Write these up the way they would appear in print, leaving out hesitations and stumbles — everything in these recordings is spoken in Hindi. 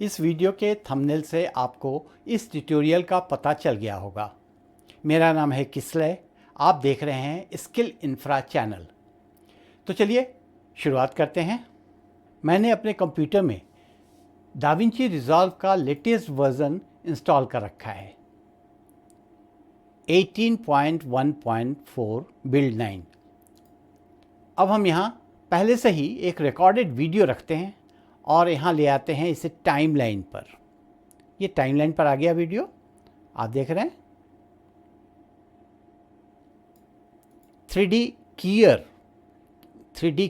इस वीडियो के थंबनेल से आपको इस ट्यूटोरियल का पता चल गया होगा। मेरा नाम है किसलय, आप देख रहे हैं स्किल इंफ्रा चैनल। तो चलिए शुरुआत करते हैं। मैंने अपने कंप्यूटर में दाविंची रिज़ॉल्व का लेटेस्ट वर्ज़न इंस्टॉल कर रखा है, 18.1.4 बिल्ड 9। अब हम यहाँ पहले से ही एक रिकॉर्डेड वीडियो रखते हैं और यहाँ ले आते हैं इसे टाइमलाइन पर। ये टाइमलाइन पर आ गया वीडियो, आप देख रहे हैं। 3D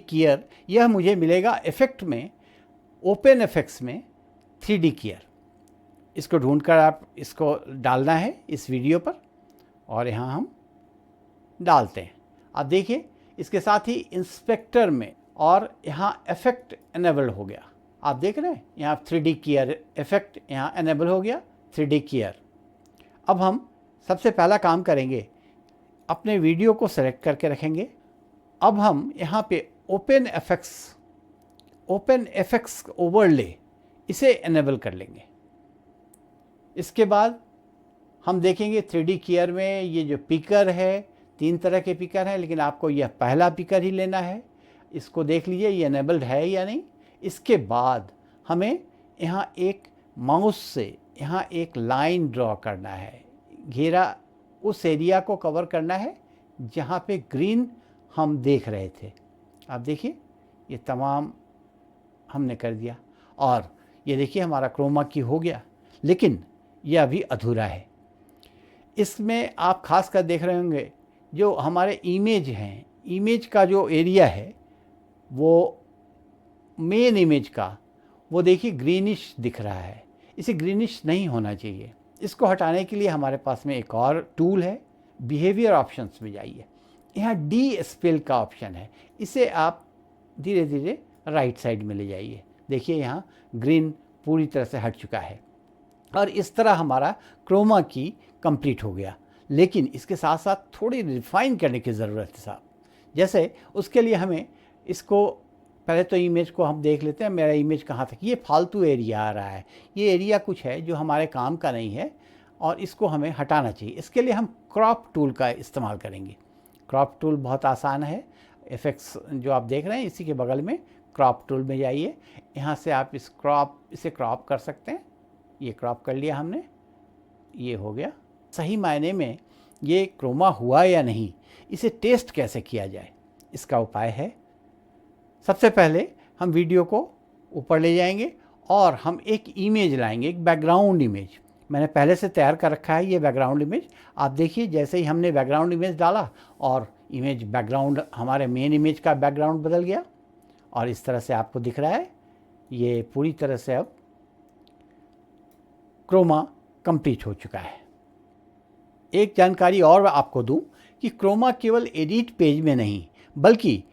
कीयर यह मुझे मिलेगा इफ़ेक्ट में, ओपन इफेक्ट्स में 3D कीयर। इसको ढूंढकर आप इसको डालना है इस वीडियो पर और यहाँ हम डालते हैं। आप देखिए इसके साथ ही इंस्पेक्टर में और यहाँ इफेक्ट एनेबल हो गया। आप देख रहे हैं यहाँ 3D कीयर इफेक्ट यहाँ एनेबल हो गया, 3D कीयर। अब हम सबसे पहला काम करेंगे, अपने वीडियो को सेलेक्ट करके रखेंगे। अब हम यहाँ पे ओपन इफेक्ट्स ओवरले इसे एनेबल कर लेंगे। इसके बाद हम देखेंगे 3D कीयर में ये जो पिकर है, 3 तरह के पिकर हैं, लेकिन आपको यह पहला पिकर ही लेना है। इसको देख लीजिए ये एनेबल्ड है या नहीं। इसके बाद हमें यहाँ एक माउस से यहाँ एक लाइन ड्रॉ करना है, घेरा उस एरिया को कवर करना है जहाँ पे ग्रीन हम देख रहे थे। आप देखिए ये तमाम हमने कर दिया और ये देखिए हमारा क्रोमा की हो गया, लेकिन यह अभी अधूरा है। इसमें आप खास कर देख रहे होंगे जो हमारे इमेज हैं, इमेज का जो एरिया है वो मेन इमेज का, वो देखिए ग्रीनिश दिख रहा है। इसे ग्रीनिश नहीं होना चाहिए। इसको हटाने के लिए हमारे पास में एक और टूल है, बिहेवियर ऑप्शंस में जाइए। यहाँ डी स्पेल का ऑप्शन है, इसे आप धीरे धीरे राइट साइड में ले जाइए। देखिए यहाँ ग्रीन पूरी तरह से हट चुका है और इस तरह हमारा क्रोमा की कंप्लीट हो गया। लेकिन इसके साथ साथ थोड़ी रिफाइन करने की ज़रूरत है साहब। जैसे उसके लिए हमें इसको पहले तो इमेज को हम देख लेते हैं, मेरा इमेज कहाँ तक, ये फालतू एरिया आ रहा है, ये एरिया कुछ है जो हमारे काम का नहीं है और इसको हमें हटाना चाहिए। इसके लिए हम क्रॉप टूल का इस्तेमाल करेंगे। क्रॉप टूल बहुत आसान है। इफेक्ट्स जो आप देख रहे हैं इसी के बगल में क्रॉप टूल में जाइए। यहाँ से आप इसे क्रॉप कर सकते हैं। ये क्रॉप कर लिया हमने, ये हो गया। सही मायने में ये क्रोमा हुआ या नहीं, इसे टेस्ट कैसे किया जाए, इसका उपाय है। सबसे पहले हम वीडियो को ऊपर ले जाएंगे और हम एक इमेज लाएंगे, एक बैकग्राउंड इमेज। मैंने पहले से तैयार कर रखा है ये बैकग्राउंड इमेज। आप देखिए जैसे ही हमने बैकग्राउंड इमेज डाला और इमेज बैकग्राउंड, हमारे मेन इमेज का बैकग्राउंड बदल गया और इस तरह से आपको दिख रहा है। ये पूरी तरह से अब क्रोमा कंप्लीट हो चुका है। एक जानकारी और आपको दूं कि क्रोमा केवल एडिट पेज में नहीं बल्कि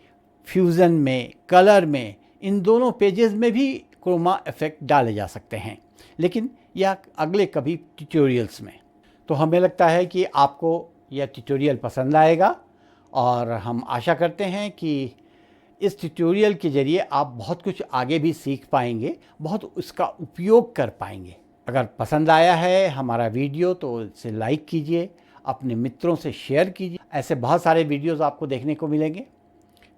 फ्यूज़न में, कलर में, इन दोनों पेजेस में भी क्रोमा इफेक्ट डाले जा सकते हैं, लेकिन यह अगले कभी ट्यूटोरियल्स में। तो हमें लगता है कि आपको यह ट्यूटोरियल पसंद आएगा और हम आशा करते हैं कि इस ट्यूटोरियल के ज़रिए आप बहुत कुछ आगे भी सीख पाएंगे, बहुत उसका उपयोग कर पाएंगे। अगर पसंद आया है हमारा वीडियो तो इसे लाइक कीजिए, अपने मित्रों से शेयर कीजिए। ऐसे बहुत सारे वीडियोस आपको देखने को मिलेंगे।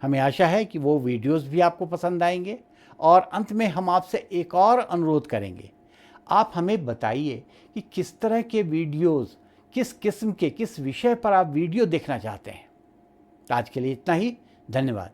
हमें आशा है कि वो वीडियोस भी आपको पसंद आएंगे। और अंत में हम आपसे एक और अनुरोध करेंगे, आप हमें बताइए कि किस तरह के वीडियोस, किस किस्म के, किस विषय पर आप वीडियो देखना चाहते हैं। आज के लिए इतना ही, धन्यवाद।